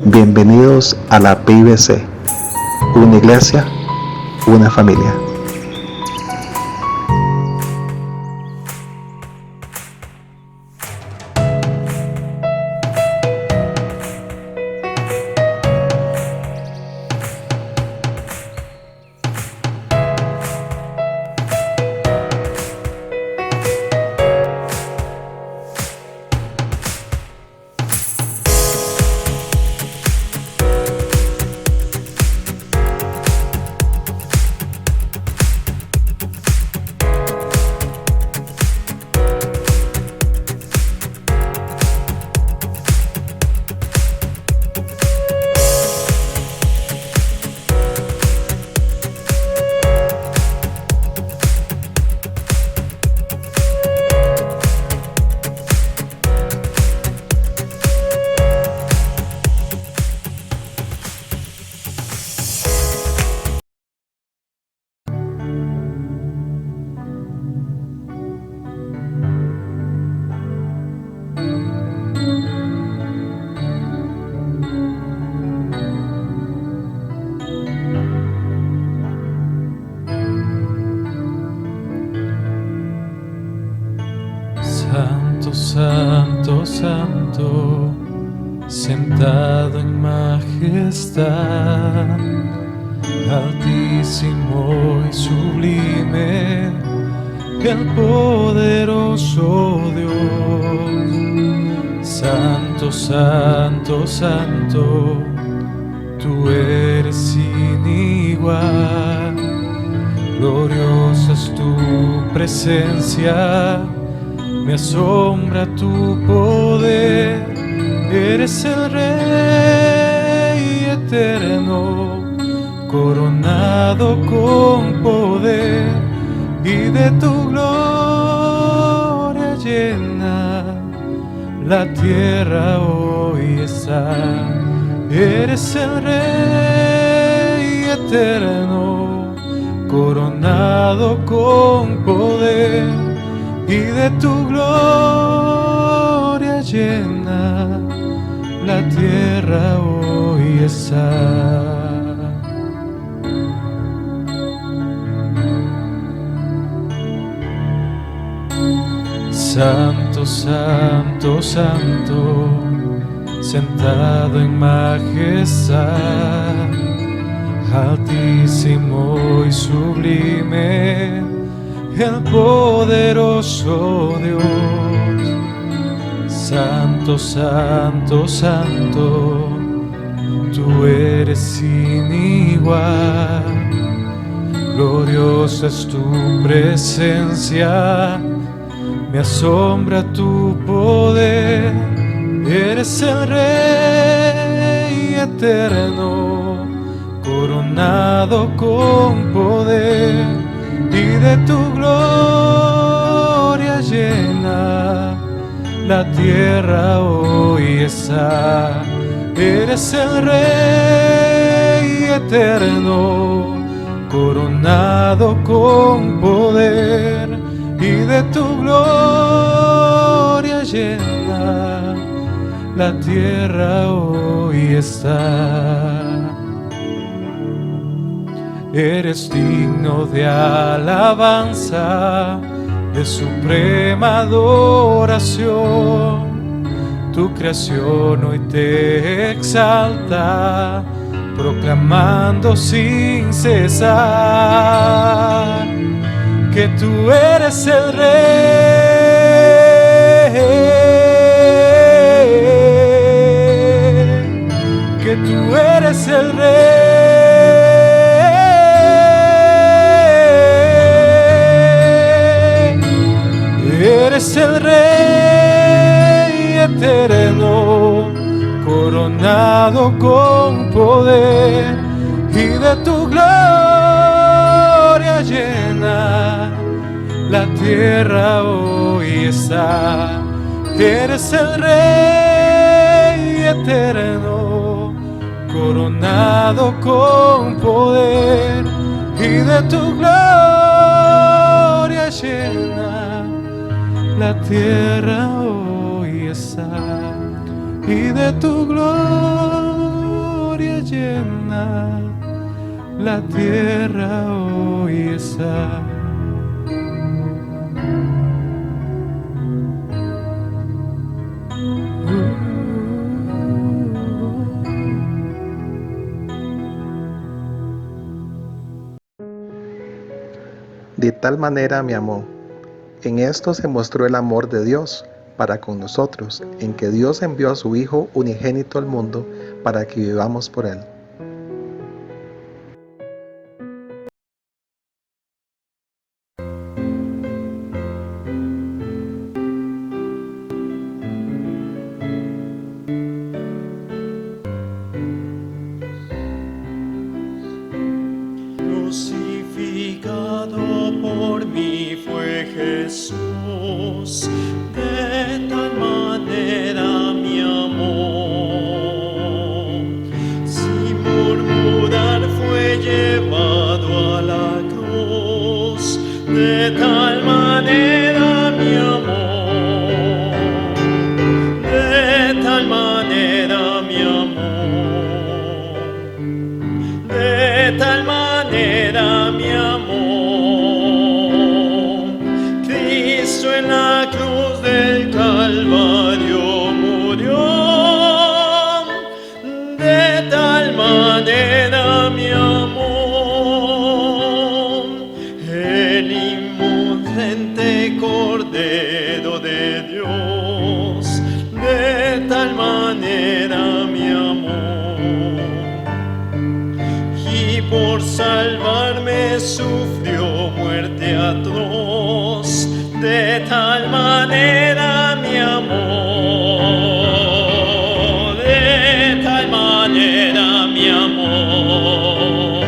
Bienvenidos a la PIBC, una iglesia, una familia. Santo, santo, santo, sentado en majestad, altísimo y sublime, el poderoso Dios. Santo, santo, santo, tú eres sin igual, Gloriosa es tu presencia, me asombra tu poder. Eres el Rey eterno, coronado con poder, y de tu gloria llena la tierra hoy está. Eres el Rey eterno, coronado con poder, y de tu gloria llena la tierra hoy está. Santo, santo, santo, sentado en majestad, altísimo y sublime, el poderoso Dios. Santo, santo, santo, tú eres sin igual. Gloriosa es tu presencia, me asombra tu poder. Eres el Rey eterno, coronado con poder, y de tu gloria llena la tierra hoy está. Eres el Rey eterno, coronado con poder, y de tu gloria llena la tierra hoy está. Eres digno de alabanza, de suprema adoración. Tu creación hoy te exalta, proclamando sin cesar que tú eres el Rey, que tú eres el Rey. Eres el Rey eterno, coronado con poder, y de tu gloria llena la tierra hoy está. Eres el Rey eterno, coronado con poder, y de tu gloria llena la tierra hoy está, y de tu gloria llena la tierra hoy está. De tal manera me amó. En esto se mostró el amor de Dios para con nosotros, en que Dios envió a su Hijo unigénito al mundo para que vivamos por Él. Crucificado por mí fue Jesús, de tal manera mi amor. Sin murmurar fue llevado a la cruz, de tal manera mi amor, de tal manera mi amor, de tal manera mi amor. Cristo en la cruz del Calvario murió, de tal manera mi amor. Él inmoló muerte atroz, de tal manera mi amor, de tal manera mi amor,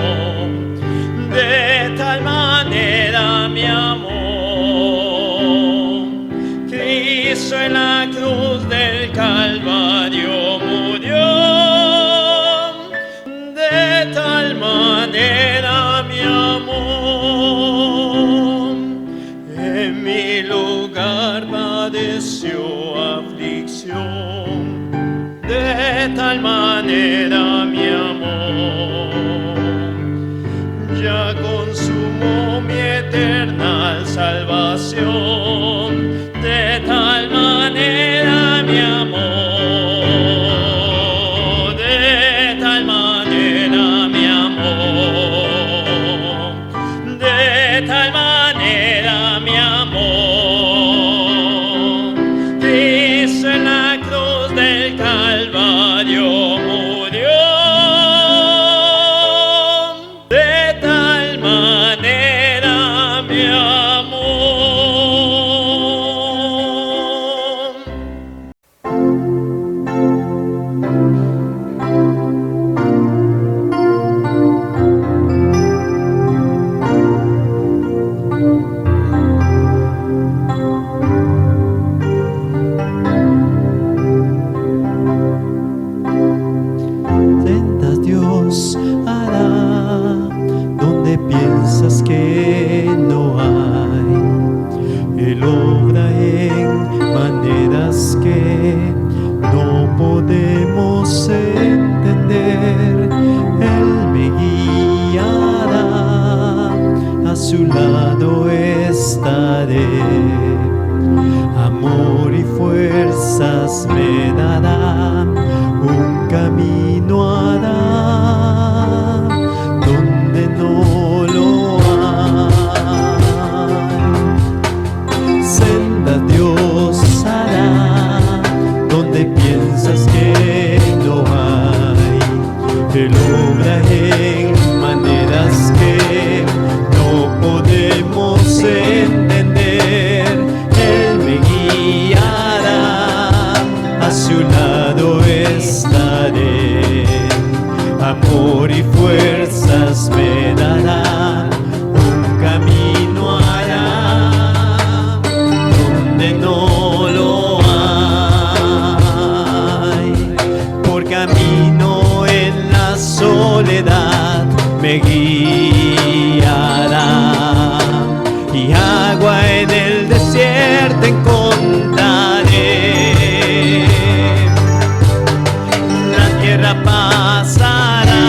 de tal manera mi amor. Cristo en la cruz del Calvario murió, de tal manera mi amor. En mi lugar padeció aflicción, de tal manera mi amor. Ya consumó mi eterna salvación, de tal manera mi amor, de tal manera mi amor, de tal manera mi amor. Cristo en la cruz del Calvario murió, de tal manera mi amor. Sendas Dios hará donde piensas que no hay. Él obra en maneras que no podemos entender. Él me guiará, a su lado estaré. Amor y fuerzas me dará, un camino hará donde no lo hay. Senda Dios hará donde piensas que no hay. Él obra en maneras que no podemos entender. Él me guiará, a su lado estaré. Amor y fuerzas me dará, un camino hará donde no lo hay. Por camino en la soledad me guiará, y agua en el desierto encontraré. La tierra pasará,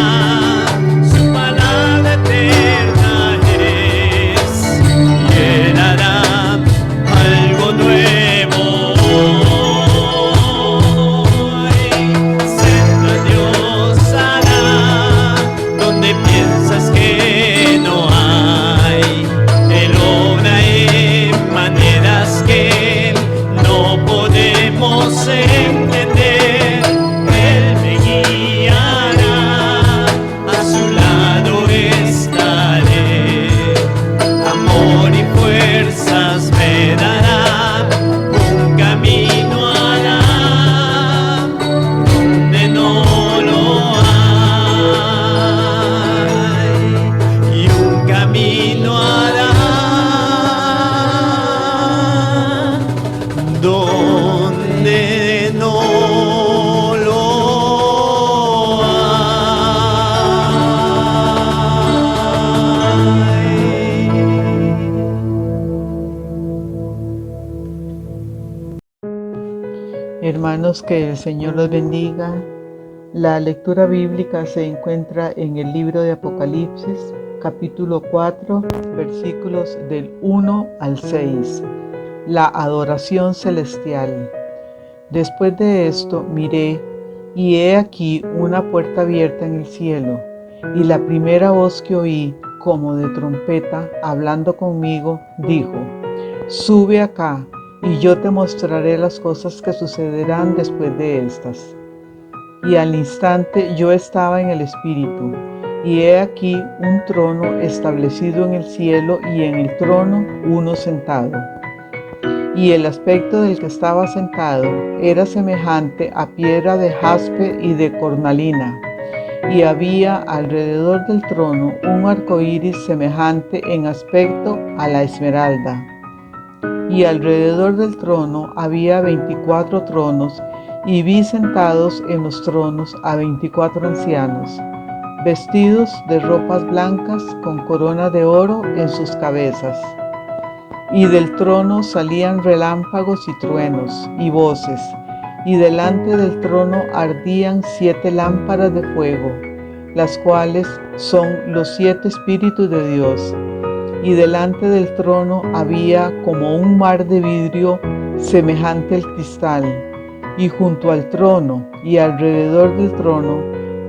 su palabra eterna es, y Él hará algo nuevo. Senda Dios hará donde piensas que no hay. Él obra en maneras que no podemos entender. Él me guiará, a su lado estaré. Amor y fuerzas me dará, un camino hará donde no lo hay, y un camino hará donde no lo hay. Hermanos, que el Señor los bendiga. La lectura bíblica se encuentra en el libro de Apocalipsis, capítulo 4, versículos del 1 al 6. La adoración celestial. Después de esto miré, y he aquí una puerta abierta en el cielo, y la primera voz que oí, como de trompeta, hablando conmigo, dijo: Sube acá, y yo te mostraré las cosas que sucederán después de estas. Y al instante yo estaba en el Espíritu, y he aquí un trono establecido en el cielo, y en el trono uno sentado. Y el aspecto del que estaba sentado era semejante a piedra de jaspe y de cornalina, y había alrededor del trono un arco iris semejante en aspecto a la esmeralda. Y alrededor del trono había 24 tronos, y vi sentados en los tronos a 24 ancianos, vestidos de ropas blancas con corona de oro en sus cabezas. Y del trono salían relámpagos y truenos y voces, y delante del trono ardían 7 lámparas de fuego, las cuales son los 7 espíritus de Dios. Y delante del trono había como un mar de vidrio semejante al cristal, y junto al trono y alrededor del trono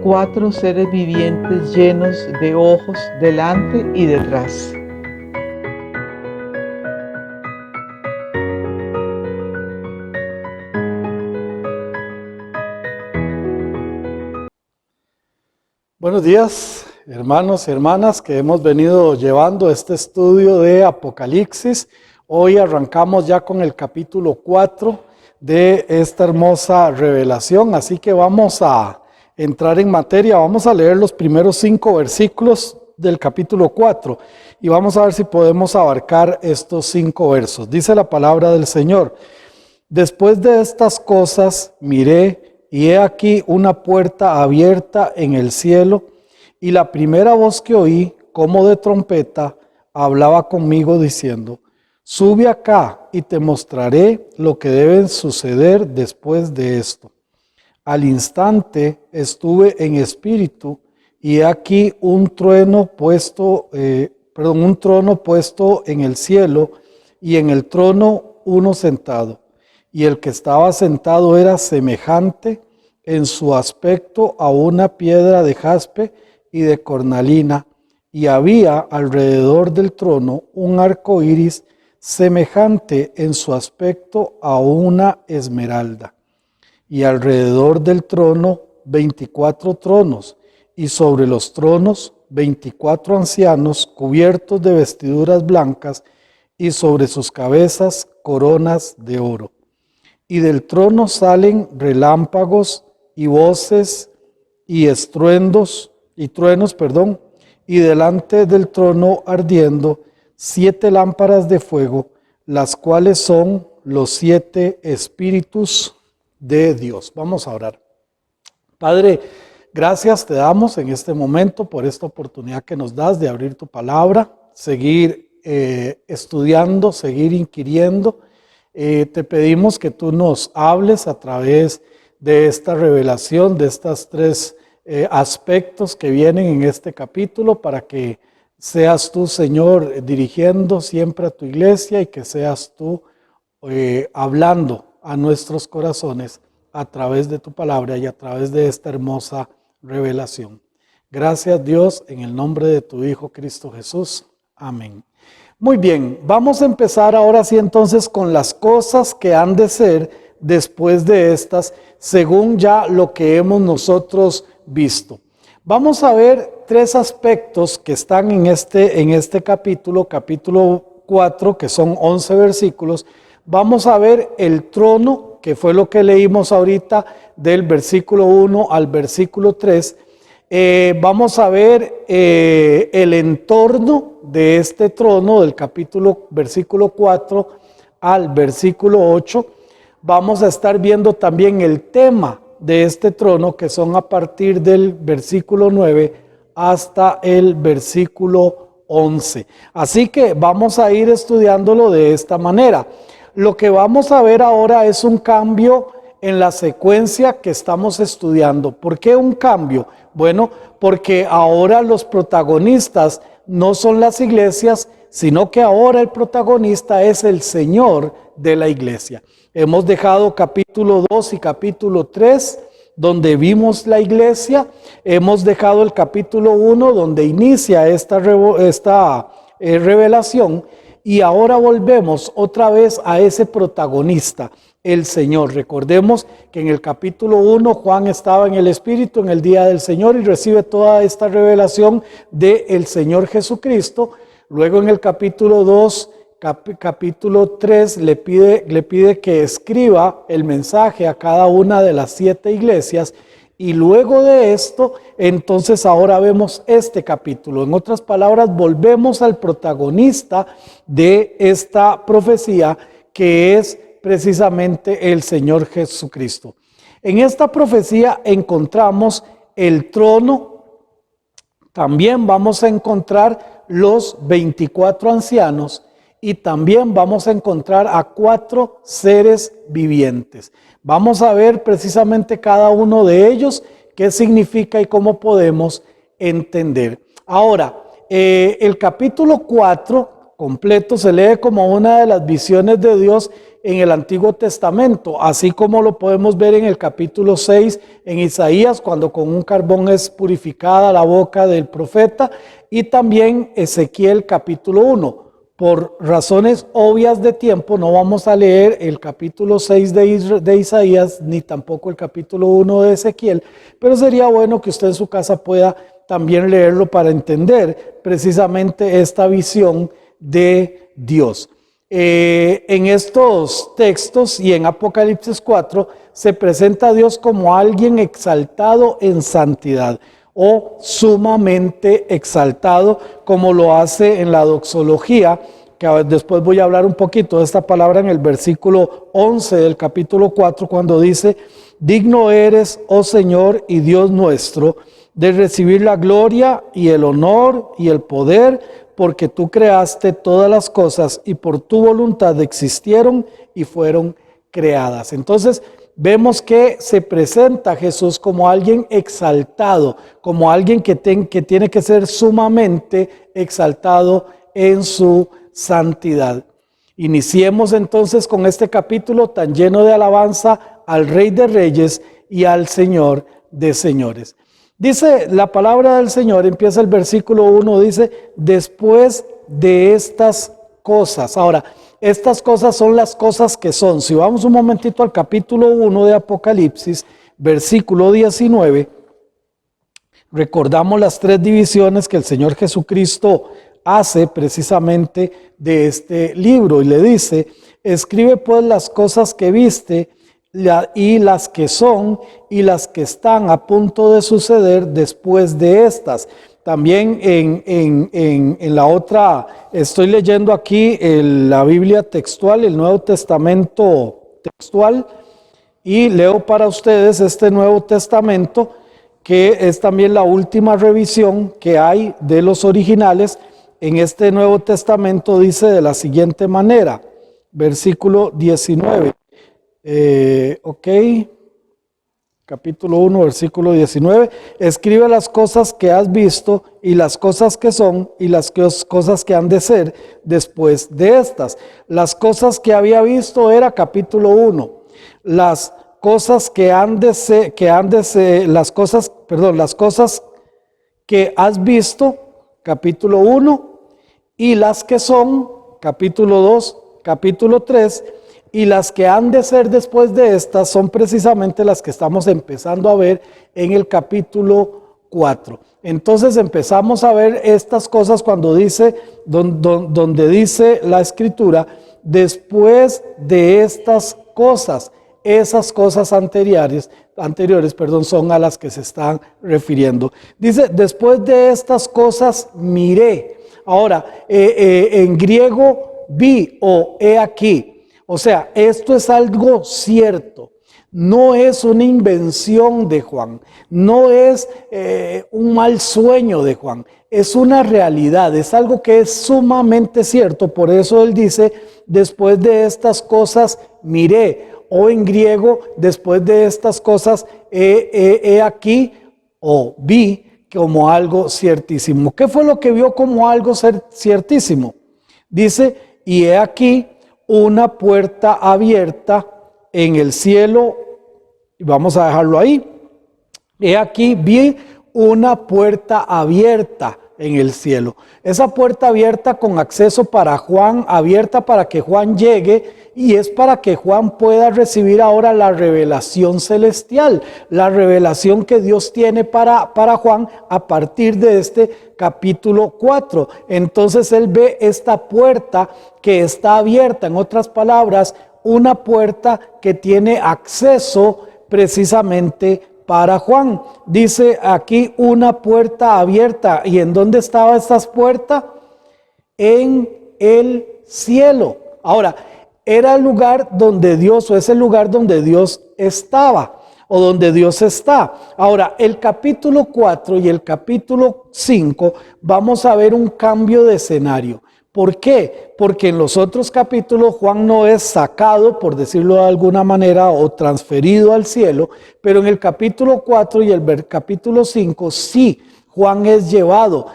4 seres vivientes llenos de ojos delante y detrás. Buenos días, hermanos y hermanas, que hemos venido llevando este estudio de Apocalipsis. Hoy arrancamos ya con el capítulo 4 de esta hermosa revelación, así que vamos a entrar en materia. Vamos a leer los primeros 5 versículos del capítulo 4 y vamos a ver si podemos abarcar estos 5 versos. Dice la palabra del Señor: Después de estas cosas miré, y he aquí una puerta abierta en el cielo, y la primera voz que oí, como de trompeta, hablaba conmigo diciendo: Sube acá y te mostraré lo que debe suceder después de esto. Al instante estuve en espíritu, y he aquí un trono puesto en el cielo, y en el trono uno sentado. Y el que estaba sentado era semejante en su aspecto a una piedra de jaspe y de cornalina, y había alrededor del trono un arco iris semejante en su aspecto a una esmeralda. Y alrededor del trono 24 tronos, y sobre los tronos 24 ancianos cubiertos de vestiduras blancas, y sobre sus cabezas coronas de oro. Y del trono salen relámpagos y voces y truenos, y delante del trono ardiendo 7 lámparas de fuego, las cuales son los 7 espíritus de Dios. Vamos a orar. Padre, gracias te damos en este momento por esta oportunidad que nos das de abrir tu palabra, seguir estudiando, seguir inquiriendo. Te pedimos que tú nos hables a través de esta revelación, de estas 3 aspectos que vienen en este capítulo, para que seas tú, Señor, dirigiendo siempre a tu iglesia, y que seas tú hablando a nuestros corazones a través de tu palabra y a través de esta hermosa revelación. Gracias, Dios, en el nombre de tu Hijo Cristo Jesús. Amén. Muy bien, vamos a empezar ahora sí entonces con las cosas que han de ser después de estas, según ya lo que hemos nosotros visto. Vamos a ver 3 aspectos que están en este capítulo 4, que son 11 versículos. Vamos a ver el trono, que fue lo que leímos ahorita del versículo 1 al versículo 3. Vamos a ver el entorno de este trono del versículo 4 al versículo 8. Vamos a estar viendo también el tema de este trono, que son a partir del versículo 9 hasta el versículo 11. Así que vamos a ir estudiándolo de esta manera. Lo que vamos a ver ahora es un cambio en la secuencia que estamos estudiando. ¿Por qué un cambio? Bueno, porque ahora los protagonistas no son las iglesias, sino que ahora el protagonista es el Señor de la iglesia. Hemos dejado capítulo 2 y capítulo 3, donde vimos la iglesia. Hemos dejado el capítulo 1, donde inicia esta revelación. y ahora volvemos otra vez a ese protagonista, el Señor. Recordemos que en el capítulo 1 Juan estaba en el Espíritu en el día del Señor y recibe toda esta revelación del Señor Jesucristo. Luego en el capítulo 2, capítulo 3 le pide que escriba el mensaje a cada una de las 7 iglesias. Y luego de esto, entonces ahora vemos este capítulo. En otras palabras, volvemos al protagonista de esta profecía, que es precisamente el Señor Jesucristo. En esta profecía encontramos el trono, también vamos a encontrar los 24 ancianos y también vamos a encontrar a 4 seres vivientes. Vamos a ver precisamente cada uno de ellos, qué significa y cómo podemos entender. Ahora, el capítulo 4 completo se lee como una de las visiones de Dios en el Antiguo Testamento, así como lo podemos ver en el capítulo 6 en Isaías, cuando con un carbón es purificada la boca del profeta, y también Ezequiel capítulo 1. Por razones obvias de tiempo no vamos a leer el capítulo 6 de Isaías, ni tampoco el capítulo 1 de Ezequiel, pero sería bueno que usted en su casa pueda también leerlo para entender precisamente esta visión de Dios. En estos textos y en Apocalipsis 4 se presenta a Dios como alguien exaltado en santidad o sumamente exaltado, como lo hace en la doxología, que después voy a hablar un poquito de esta palabra en el versículo 11 del capítulo 4, cuando dice: digno eres, oh Señor y Dios nuestro, de recibir la gloria y el honor y el poder, porque tú creaste todas las cosas y por tu voluntad existieron y fueron creadas. Entonces vemos que se presenta a Jesús como alguien exaltado, como alguien que tiene que ser sumamente exaltado en su santidad. Iniciemos entonces con este capítulo tan lleno de alabanza al Rey de Reyes y al Señor de Señores. Dice la palabra del Señor, empieza el versículo 1, dice: después de estas cosas. Ahora, estas cosas son las cosas que son. Si vamos un momentito al capítulo 1 de Apocalipsis, versículo 19, recordamos las 3 divisiones que el Señor Jesucristo hace precisamente de este libro, y le dice: escribe pues las cosas que viste, y las que son y las que están a punto de suceder después de estas. También en la otra, estoy leyendo aquí la Biblia textual, el Nuevo Testamento textual, y leo para ustedes este Nuevo Testamento, que es también la última revisión que hay de los originales. En este Nuevo Testamento dice de la siguiente manera, versículo 19. Capítulo 1, versículo 19. Escribe las cosas que has visto y las cosas que son y las cosas que han de ser después de estas. Las cosas que había visto era capítulo 1. Las cosas que han de ser, las cosas que has visto, capítulo 1, y las que son, capítulo 2, capítulo 3, y las que han de ser después de estas son precisamente las que estamos empezando a ver en el capítulo 4. Entonces empezamos a ver estas cosas cuando dice, donde dice la Escritura, después de estas cosas. Esas cosas anteriores, son a las que se están refiriendo. Dice, después de estas cosas miré. Ahora, en griego vi o he aquí. O sea, esto es algo cierto, no es una invención de Juan, no es un mal sueño de Juan, es una realidad, es algo que es sumamente cierto. Por eso él dice, después de estas cosas miré, o en griego, después de estas cosas he aquí o vi como algo ciertísimo. ¿Qué fue lo que vio como algo ciertísimo? Dice, y he aquí una puerta abierta en el cielo, y vamos a dejarlo ahí. He aquí vi una puerta abierta en el cielo. Esa puerta abierta con acceso para Juan, abierta para que Juan llegue, y es para que Juan pueda recibir ahora la revelación celestial, la revelación que Dios tiene para Juan a partir de este capítulo 4. Entonces él ve esta puerta que está abierta, en otras palabras, una puerta que tiene acceso precisamente para Juan. Dice aquí una puerta abierta. ¿Y en dónde estaba esta puerta? En el cielo. Ahora, era el lugar donde Dios, o es el lugar donde Dios estaba, o donde Dios está. Ahora, el capítulo 4 y el capítulo 5 vamos a ver un cambio de escenario. ¿Por qué? Porque en los otros capítulos Juan no es sacado, por decirlo de alguna manera, o transferido al cielo, pero en el capítulo 4 y el capítulo 5 sí, Juan es llevado,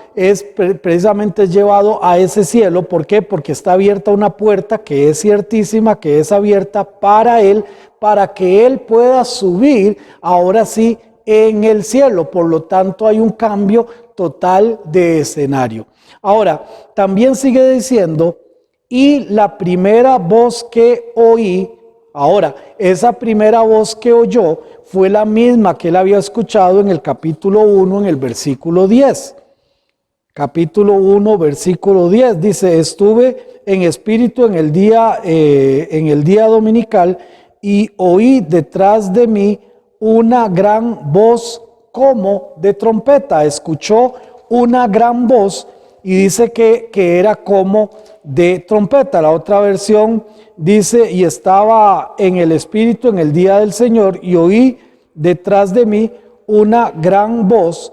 precisamente es llevado a ese cielo. ¿Por qué? Porque está abierta una puerta que es ciertísima, que es abierta para él, para que él pueda subir ahora sí en el cielo. Por lo tanto, hay un cambio total de escenario. Ahora, también sigue diciendo, y la primera voz que oí, ahora, esa primera voz que oyó fue la misma que él había escuchado en el capítulo 1, en el versículo 10. Capítulo 1, versículo 10, dice, estuve en espíritu en el día dominical y oí detrás de mí una gran voz como de trompeta. Escuchó una gran voz y dice que era como de trompeta. La otra versión dice, y estaba en el espíritu en el día del Señor y oí detrás de mí una gran voz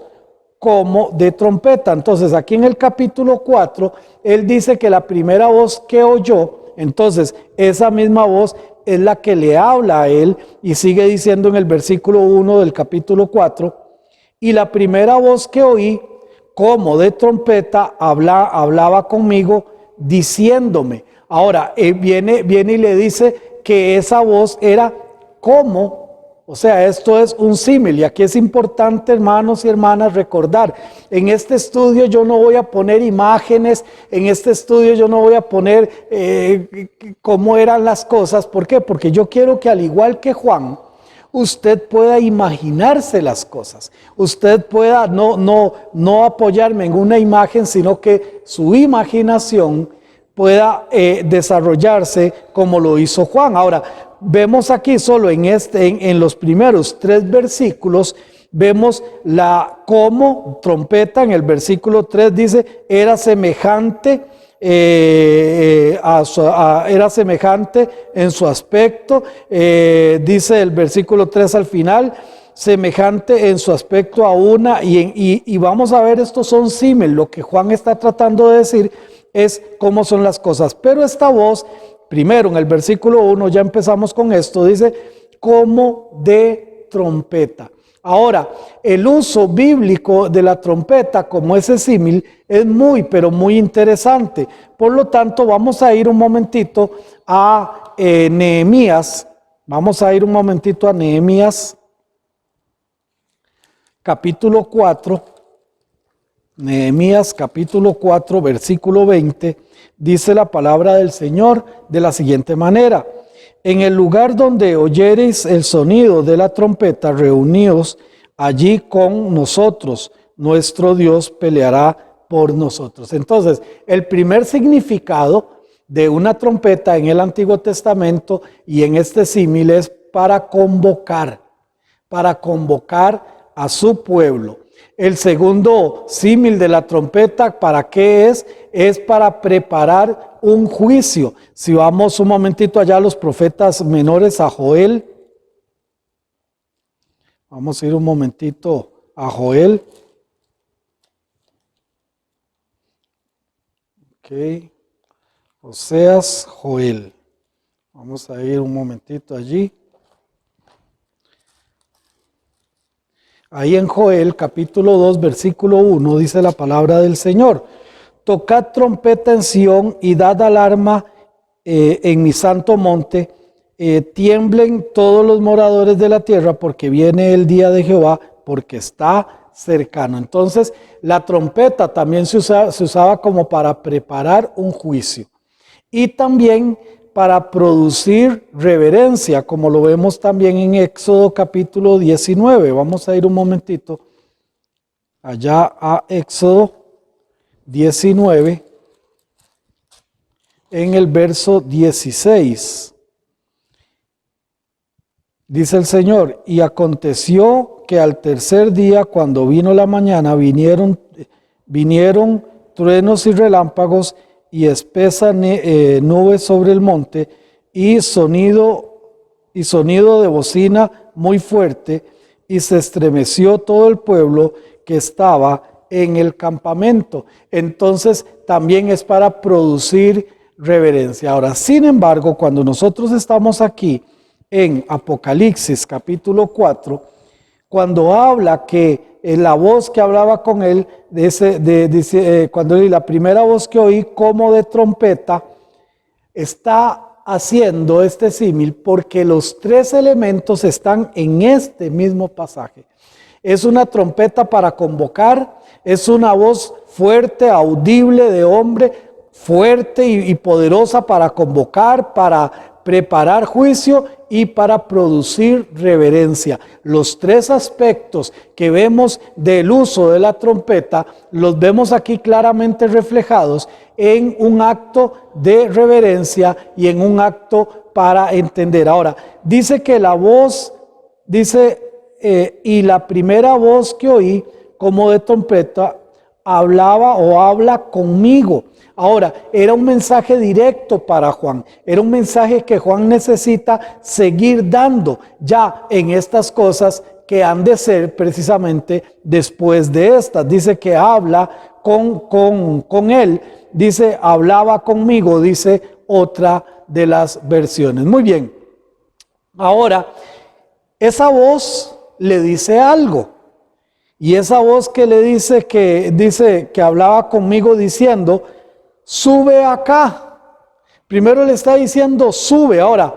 como de trompeta. Entonces aquí en el capítulo 4, él dice que la primera voz que oyó, entonces esa misma voz es la que le habla a él, y sigue diciendo en el versículo 1 del capítulo 4, y la primera voz que oí como de trompeta hablaba conmigo diciéndome. Ahora viene y le dice que esa voz era como, o sea, esto es un símil, y aquí es importante, hermanos y hermanas, recordar, en este estudio yo no voy a poner imágenes, en este estudio yo no voy a poner cómo eran las cosas. ¿Por qué? Porque yo quiero que, al igual que Juan, usted pueda imaginarse las cosas, usted pueda no apoyarme en una imagen, sino que su imaginación pueda desarrollarse como lo hizo Juan. Ahora, vemos aquí solo en los primeros 3 versículos, vemos como trompeta. En el versículo 3 dice, era semejante era semejante en su aspecto, dice el versículo 3 al final, semejante en su aspecto a una, y vamos a ver, estos son símiles. Lo que Juan está tratando de decir es cómo son las cosas. Pero esta voz, primero en el versículo 1, ya empezamos con esto, dice como de trompeta. Ahora, el uso bíblico de la trompeta como ese símil es pero muy interesante. Por lo tanto, vamos a ir un momentito a Nehemías. Vamos a ir un momentito a Nehemías, capítulo 4. Nehemías, capítulo 4, versículo 20. Dice la palabra del Señor de la siguiente manera: en el lugar donde oyereis el sonido de la trompeta, reuníos allí con nosotros, nuestro Dios peleará por nosotros. Entonces, el primer significado de una trompeta en el Antiguo Testamento y en este símil es para convocar a su pueblo. El segundo símil de la trompeta, ¿para qué es? Es para preparar un juicio. Si vamos un momentito allá a los profetas menores, a Joel. Vamos a ir un momentito a Joel. Ok. Oseas, Joel. Vamos a ir un momentito allí. Ahí en Joel, capítulo 2, versículo 1, dice la palabra del Señor: tocad trompeta en Sión y dad alarma en mi santo monte, tiemblen todos los moradores de la tierra, porque viene el día de Jehová, porque está cercano. Entonces, la trompeta también se usaba como para preparar un juicio y también para producir reverencia, como lo vemos también en Éxodo capítulo 19. Vamos a ir un momentito allá a Éxodo 19, en el verso 16. Dice el Señor: y aconteció que al tercer día, cuando vino la mañana, vinieron truenos y relámpagos y espesa nube sobre el monte y sonido de bocina muy fuerte, y se estremeció todo el pueblo que estaba en el campamento. Entonces también es para producir reverencia. Ahora, sin embargo, cuando nosotros estamos aquí en Apocalipsis capítulo 4, cuando habla que la voz que hablaba con él, cuando la primera voz que oí como de trompeta, está haciendo este símil porque los tres elementos están en este mismo pasaje. Es una trompeta para convocar, es una voz fuerte, audible de hombre, fuerte y poderosa para convocar, para preparar juicio y para producir reverencia. Los tres aspectos que vemos del uso de la trompeta los vemos aquí claramente reflejados en un acto de reverencia y en un acto para entender. Ahora, dice que la voz, y la primera voz que oí como de trompeta hablaba o habla conmigo. Ahora, era un mensaje directo para Juan, era un mensaje que Juan necesita seguir dando ya en estas cosas que han de ser precisamente después de estas. Dice que habla con él, dice hablaba conmigo, dice otra de las versiones. Muy bien, ahora esa voz le dice algo, y esa voz que le dice que hablaba conmigo diciendo: sube acá. Primero le está diciendo sube. Ahora,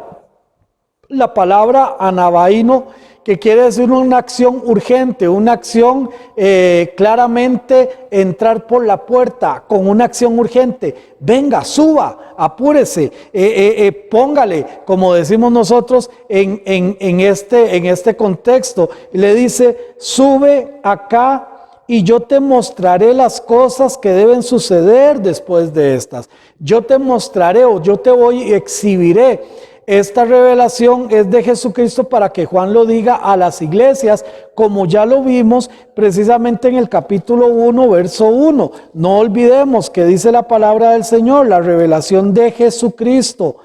la palabra anabaíno, que quiere decir una acción urgente, una acción claramente entrar por la puerta con una acción urgente. Venga, suba, apúrese, póngale, como decimos nosotros en este contexto. Le dice: sube acá y yo te mostraré las cosas que deben suceder después de estas. Yo te mostraré, o yo te exhibiré. Esta revelación es de Jesucristo para que Juan lo diga a las iglesias, como ya lo vimos precisamente en el capítulo 1, verso 1. No olvidemos que dice la palabra del Señor, la revelación de Jesucristo,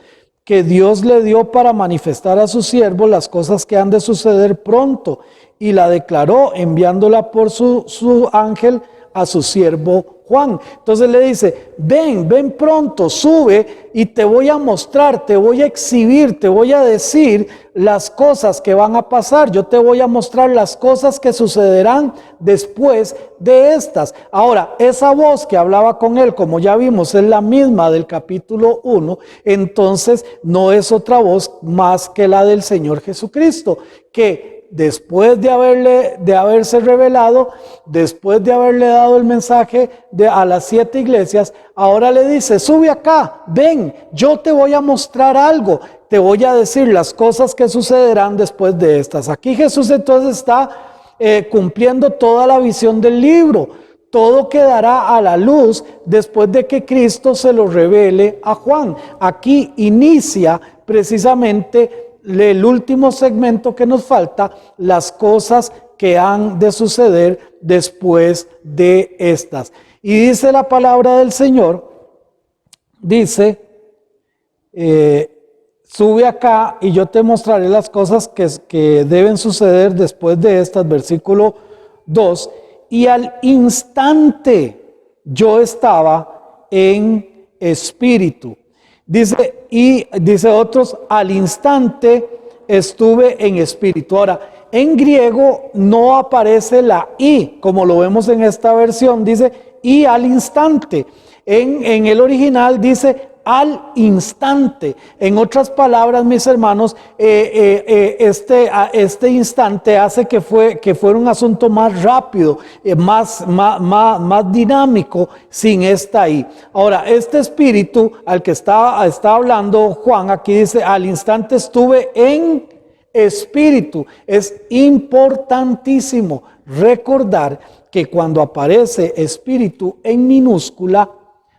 que Dios le dio para manifestar a sus siervos las cosas que han de suceder pronto, y la declaró enviándola por su ángel a su siervo Juan. Entonces le dice: ven pronto, sube y te voy a mostrar, te voy a exhibir, te voy a decir las cosas que van a pasar. Yo te voy a mostrar las cosas que sucederán después de estas. Ahora, esa voz que hablaba con él, como ya vimos, es la misma del capítulo 1. Entonces no es otra voz más que la del Señor Jesucristo, que después de haberse revelado, después de haberle dado el mensaje a las 7 iglesias, ahora le dice: sube acá, ven, yo te voy a mostrar algo, te voy a decir las cosas que sucederán después de estas. Aquí Jesús entonces está cumpliendo toda la visión del libro. Todo quedará a la luz después de que Cristo se lo revele a Juan. Aquí inicia precisamente el último segmento que nos falta, las cosas que han de suceder después de estas. Y dice la palabra del Señor, dice: sube acá y yo te mostraré las cosas que deben suceder después de estas. Versículo 2: y al instante yo estaba en espíritu. Dice otros: al instante estuve en espíritu. Ahora, en griego no aparece la i, como lo vemos en esta versión, dice y al instante. En el original dice al instante. En otras palabras, mis hermanos, este instante hace que fuera un asunto más rápido, más dinámico, sin esta ahí. Ahora, este espíritu al que está hablando Juan, aquí dice, al instante estuve en espíritu. Es importantísimo recordar que cuando aparece espíritu en minúscula,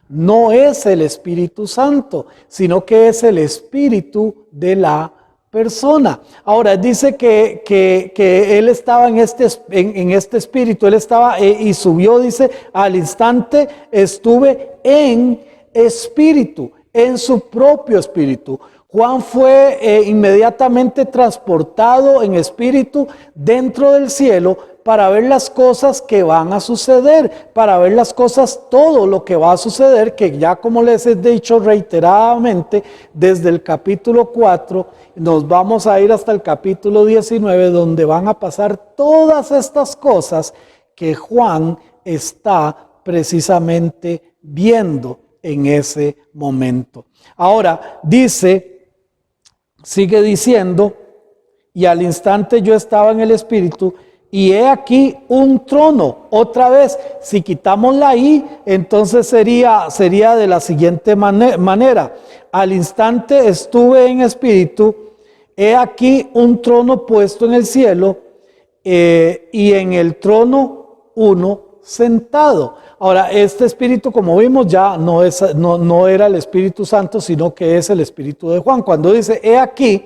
no es el Espíritu Santo, sino que es el espíritu de la persona. Ahora dice que él estaba en este espíritu, él estaba y subió, dice, al instante estuve en espíritu, en su propio espíritu. Juan fue inmediatamente transportado en espíritu dentro del cielo para ver las cosas que van a suceder, para ver las cosas, todo lo que va a suceder, que ya como les he dicho reiteradamente, desde el capítulo 4 nos vamos a ir hasta el capítulo 19, donde van a pasar todas estas cosas que Juan está precisamente viendo en ese momento. Ahora sigue diciendo, y al instante yo estaba en el espíritu, y he aquí un trono. Otra vez, si quitamos la I, entonces sería de la siguiente manera. Al instante estuve en espíritu, he aquí un trono puesto en el cielo, y en el trono uno sentado. Ahora, este espíritu, como vimos, ya no era el Espíritu Santo, sino que es el espíritu de Juan. Cuando dice, he aquí,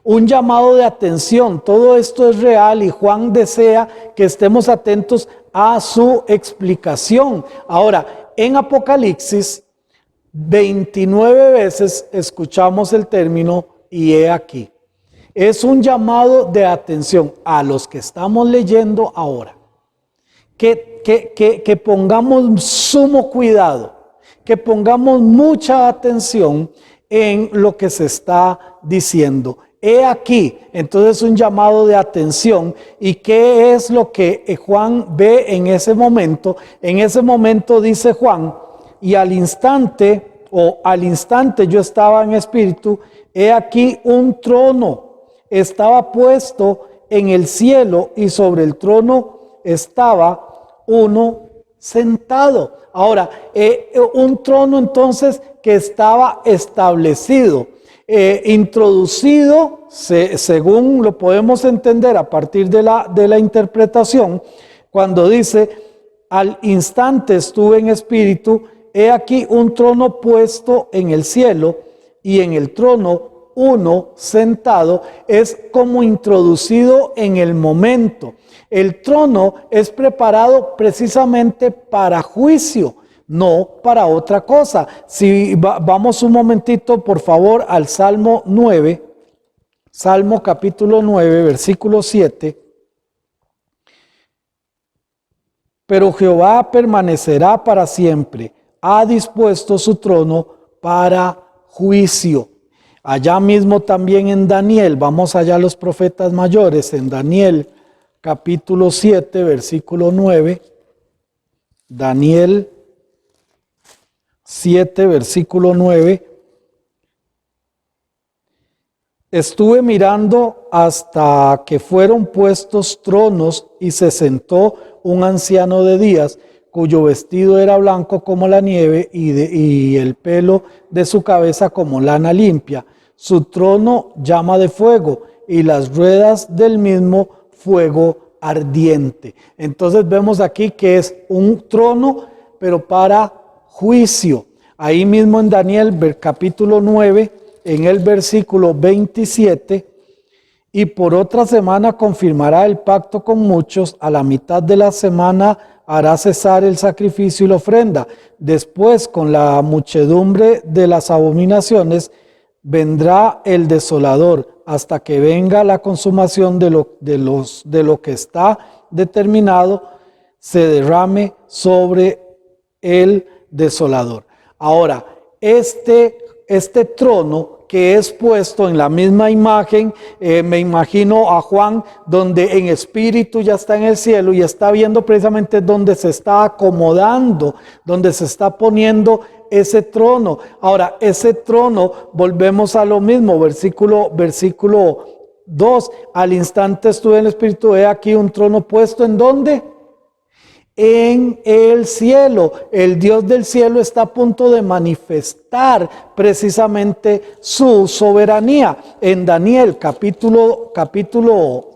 un llamado de atención, todo esto es real y Juan desea que estemos atentos a su explicación. Ahora, en Apocalipsis, 29 veces escuchamos el término y he aquí. Es un llamado de atención a los que estamos leyendo ahora. Que pongamos sumo cuidado, que pongamos mucha atención en lo que se está diciendo. He aquí, entonces un llamado de atención. ¿Y qué es lo que Juan ve en ese momento? En ese momento dice Juan, y al instante yo estaba en espíritu, he aquí un trono estaba puesto en el cielo y sobre el trono estaba uno sentado. Ahora, un trono entonces que estaba establecido, introducido, según lo podemos entender a partir de la interpretación, cuando dice, al instante estuve en espíritu, he aquí un trono puesto en el cielo y en el trono uno sentado, es como introducido en el momento. El trono es preparado precisamente para juicio, no para otra cosa. Si vamos un momentito, por favor, al Salmo 9, Salmo capítulo 9, versículo 7. Pero Jehová permanecerá para siempre, ha dispuesto su trono para juicio. Allá mismo también en Daniel, vamos allá a los profetas mayores, en Daniel capítulo 7, versículo 9, Daniel 7, versículo 9, estuve mirando hasta que fueron puestos tronos y se sentó un anciano de días, cuyo vestido era blanco como la nieve y el pelo de su cabeza como lana limpia. Su trono llama de fuego y las ruedas del mismo fuego ardiente. Entonces vemos aquí que es un trono, pero para juicio. Ahí mismo en Daniel, capítulo 9, en el versículo 27, y por otra semana confirmará el pacto con muchos, a la mitad de la semana hará cesar el sacrificio y la ofrenda. Después, con la muchedumbre de las abominaciones, vendrá el desolador, hasta que venga la consumación de lo que está determinado, se derrame sobre el desolador. Ahora, este trono que es puesto en la misma imagen, me imagino a Juan, donde en espíritu ya está en el cielo y está viendo precisamente donde se está acomodando, donde se está poniendo ese trono. Ahora, ese trono, volvemos a lo mismo, versículo 2, al instante estuve en el Espíritu, he aquí un trono puesto, ¿en dónde? En el cielo. El Dios del cielo está a punto de manifestar precisamente su soberanía. En Daniel capítulo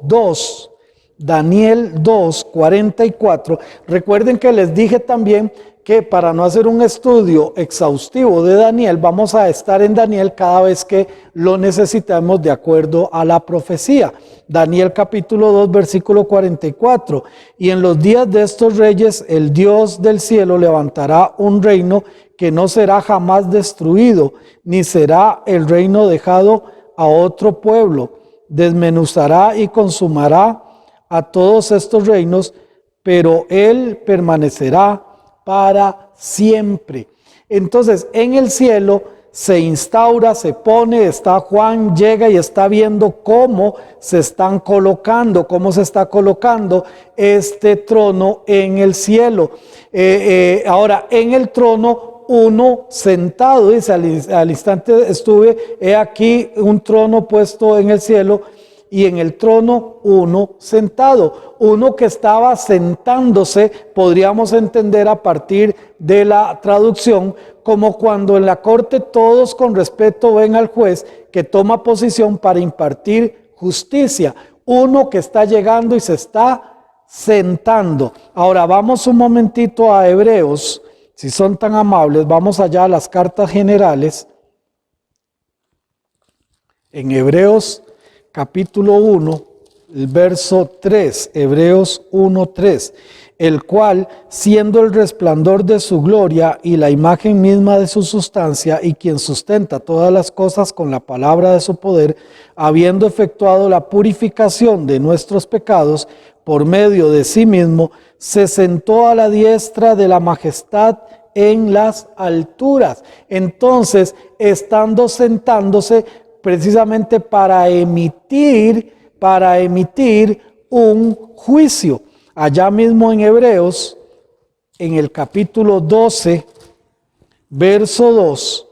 2, Daniel 2, 44. Recuerden que les dije también que para no hacer un estudio exhaustivo de Daniel, vamos a estar en Daniel cada vez que lo necesitemos de acuerdo a la profecía. Daniel capítulo 2, versículo 44. Y en los días de estos reyes, el Dios del cielo levantará un reino que no será jamás destruido, ni será el reino dejado a otro pueblo. Desmenuzará y consumará a todos estos reinos, pero él permanecerá para siempre. Entonces, en el cielo se instaura, se pone, está Juan, llega y está viendo cómo se está colocando este trono en el cielo. Ahora, en el trono, uno sentado, dice, al instante estuve, he aquí un trono puesto en el cielo, y en el trono uno sentado. Uno que estaba sentándose, podríamos entender a partir de la traducción, como cuando en la corte todos con respeto ven al juez que toma posición para impartir justicia. Uno que está llegando y se está sentando. Ahora vamos un momentito a Hebreos, si son tan amables, vamos allá a las cartas generales. En Hebreos capítulo 1, el verso 3, Hebreos 1:3, el cual, siendo el resplandor de su gloria y la imagen misma de su sustancia, y quien sustenta todas las cosas con la palabra de su poder, habiendo efectuado la purificación de nuestros pecados por medio de sí mismo, se sentó a la diestra de la majestad en las alturas. Entonces, estando sentándose, precisamente para emitir un juicio. Allá mismo en Hebreos, en el capítulo 12, verso 2,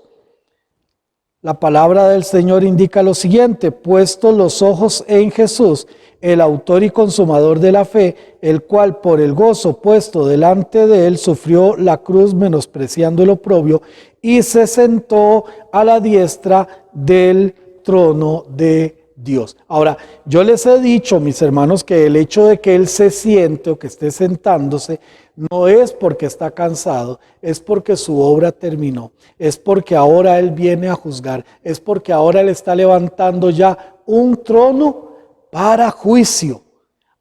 la palabra del Señor indica lo siguiente: puestos los ojos en Jesús, el autor y consumador de la fe, el cual por el gozo puesto delante de él sufrió la cruz, menospreciando el oprobio, y se sentó a la diestra del trono de Dios. Ahora, yo les he dicho, mis hermanos, que el hecho de que él se siente o que esté sentándose no es porque está cansado, es porque su obra terminó, es porque ahora él viene a juzgar, es porque ahora él está levantando ya un trono para juicio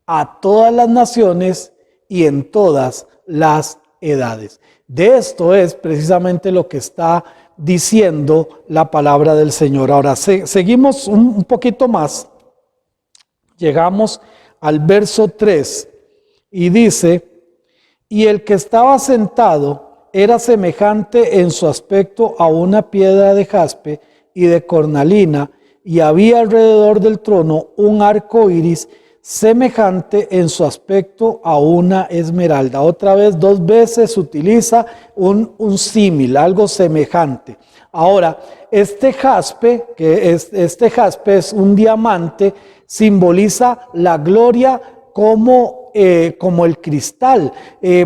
a todas las naciones y en todas las edades. De esto es precisamente lo que está diciendo la palabra del Señor. Ahora seguimos un poquito más, llegamos al verso 3 y dice: y el que estaba sentado era semejante en su aspecto a una piedra de jaspe y de cornalina, y había alrededor del trono un arco iris semejante en su aspecto a una esmeralda. Otra vez, 2 veces utiliza un símil, algo semejante. Ahora, este jaspe es un diamante, simboliza la gloria como el cristal.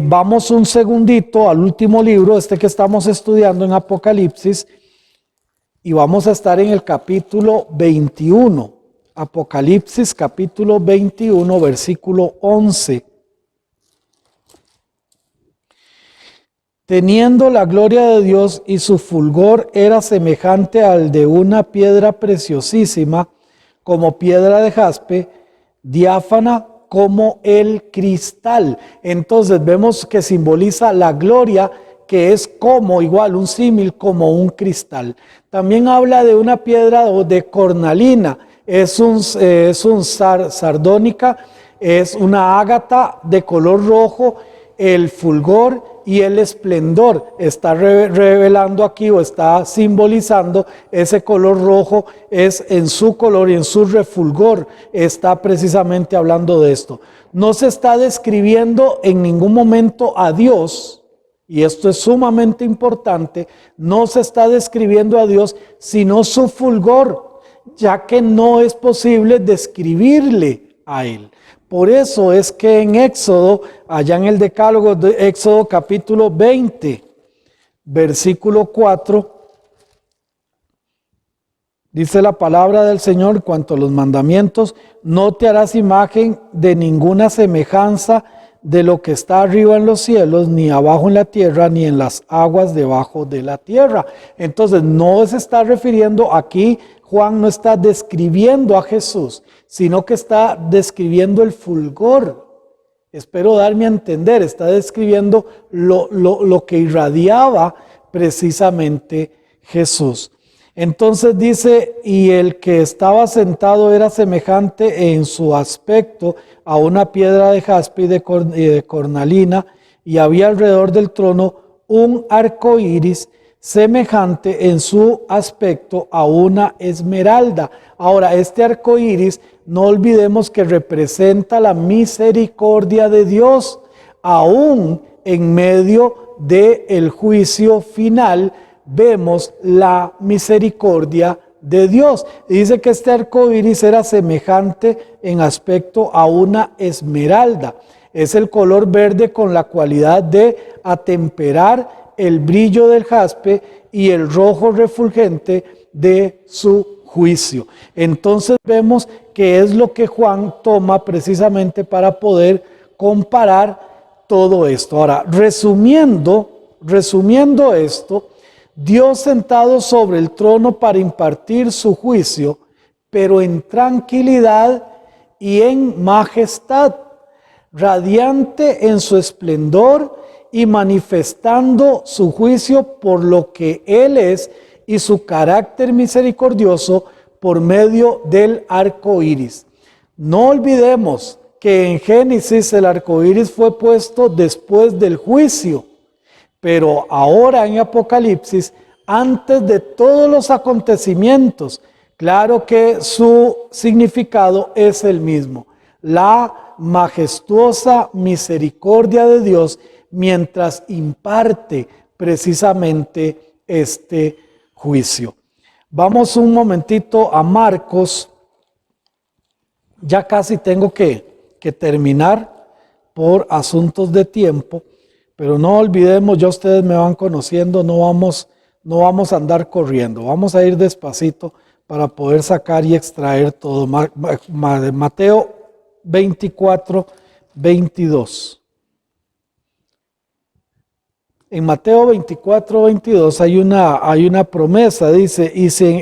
Vamos un segundito al último libro, que estamos estudiando en Apocalipsis, y vamos a estar en el capítulo 21. Apocalipsis capítulo 21, versículo 11. Teniendo la gloria de Dios y su fulgor era semejante al de una piedra preciosísima, como piedra de jaspe, diáfana como el cristal. Entonces vemos que simboliza la gloria, que es como igual un símil como un cristal. También habla de una piedra de cornalina. Es un sardónica, es una ágata de color rojo. El fulgor y el esplendor está revelando aquí, o está simbolizando ese color rojo, es en su color y en su refulgor, está precisamente hablando de esto. No se está describiendo en ningún momento a Dios, y esto es sumamente importante, no se está describiendo a Dios, sino su fulgor, ya que no es posible describirle a Él. Por eso es que en Éxodo, allá en el Decálogo de Éxodo capítulo 20, versículo 4, dice la palabra del Señor cuanto a los mandamientos: no te harás imagen de ninguna semejanza de lo que está arriba en los cielos, ni abajo en la tierra, ni en las aguas debajo de la tierra. Entonces no se está refiriendo aquí, Juan no está describiendo a Jesús, sino que está describiendo el fulgor. Espero darme a entender, está describiendo lo que irradiaba precisamente Jesús. Entonces dice, y el que estaba sentado era semejante en su aspecto a una piedra de jaspe y de cornalina, y había alrededor del trono un arco iris semejante en su aspecto a una esmeralda. Ahora, este arco iris, no olvidemos que representa la misericordia de Dios, aún en medio del juicio final. Vemos la misericordia de Dios. Dice que este arco iris era semejante en aspecto a una esmeralda. Es el color verde con la cualidad de atemperar el brillo del jaspe y el rojo refulgente de su juicio. Entonces vemos que es lo que Juan toma precisamente para poder comparar todo esto. Ahora, resumiendo esto, Dios sentado sobre el trono para impartir su juicio, pero en tranquilidad y en majestad, radiante en su esplendor y manifestando su juicio por lo que Él es y su carácter misericordioso por medio del arco iris. No olvidemos que en Génesis el arco iris fue puesto después del juicio, pero ahora en Apocalipsis, antes de todos los acontecimientos, claro que su significado es el mismo: la majestuosa misericordia de Dios mientras imparte precisamente este juicio. Vamos un momentito a Marcos. Ya casi tengo que terminar por asuntos de tiempo. Pero no olvidemos, ya ustedes me van conociendo, no vamos a andar corriendo, vamos a ir despacito para poder sacar y extraer todo. Mateo 24, 22. En Mateo 24, 22 hay una promesa, dice,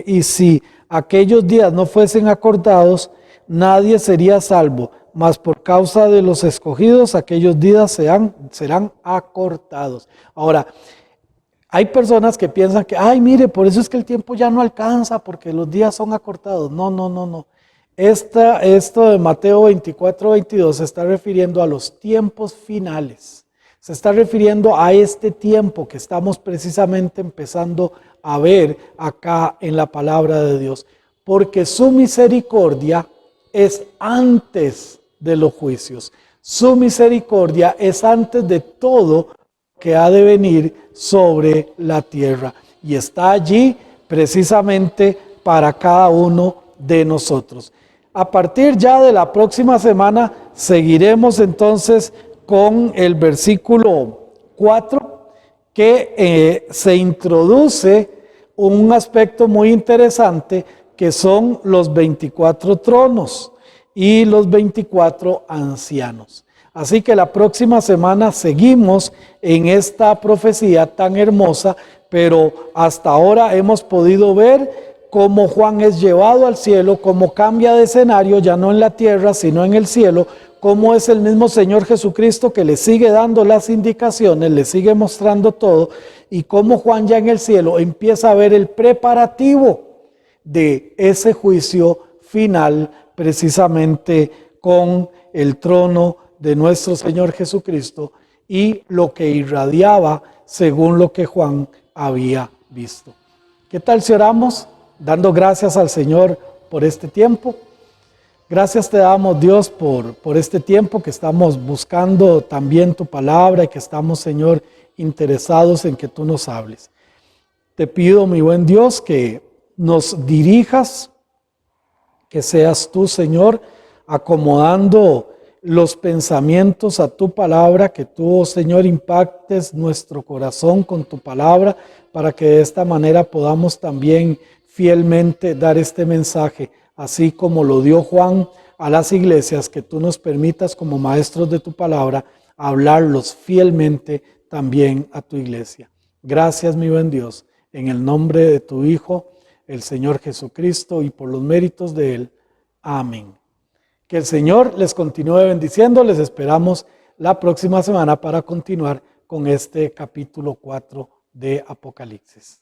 y si aquellos días no fuesen acordados, nadie sería salvo. Mas por causa de los escogidos, aquellos días serán acortados. Ahora, hay personas que piensan que, ay, mire, por eso es que el tiempo ya no alcanza, porque los días son acortados. No. Esto de Mateo 24, 22 se está refiriendo a los tiempos finales. Se está refiriendo a este tiempo que estamos precisamente empezando a ver acá en la palabra de Dios. Porque su misericordia es antes de los juicios. Su misericordia es antes de todo que ha de venir sobre la tierra. Y está allí precisamente para cada uno de nosotros. A partir ya de la próxima semana seguiremos entonces con el versículo 4, que se introduce un aspecto muy interesante, que son los 24 tronos y los 24 ancianos. Así que la próxima semana seguimos en esta profecía tan hermosa, pero hasta ahora hemos podido ver cómo Juan es llevado al cielo, cómo cambia de escenario, ya no en la tierra, sino en el cielo, cómo es el mismo Señor Jesucristo que le sigue dando las indicaciones, le sigue mostrando todo, y cómo Juan ya en el cielo empieza a ver el preparativo de ese juicio final, precisamente con el trono de nuestro Señor Jesucristo y lo que irradiaba según lo que Juan había visto. ¿Qué tal si oramos? Dando gracias al Señor por este tiempo. Gracias te damos, Dios, por este tiempo que estamos buscando también tu palabra y que estamos, Señor, interesados en que tú nos hables. Te pido, mi buen Dios, que nos dirijas, que seas tú, Señor, acomodando los pensamientos a tu palabra, que tú, Señor, impactes nuestro corazón con tu palabra, para que de esta manera podamos también fielmente dar este mensaje, así como lo dio Juan a las iglesias, que tú nos permitas como maestros de tu palabra hablarlos fielmente también a tu iglesia. Gracias, mi buen Dios, en el nombre de tu Hijo, el Señor Jesucristo, y por los méritos de Él. Amén. Que el Señor les continúe bendiciendo. Les esperamos la próxima semana para continuar con este capítulo 4 de Apocalipsis.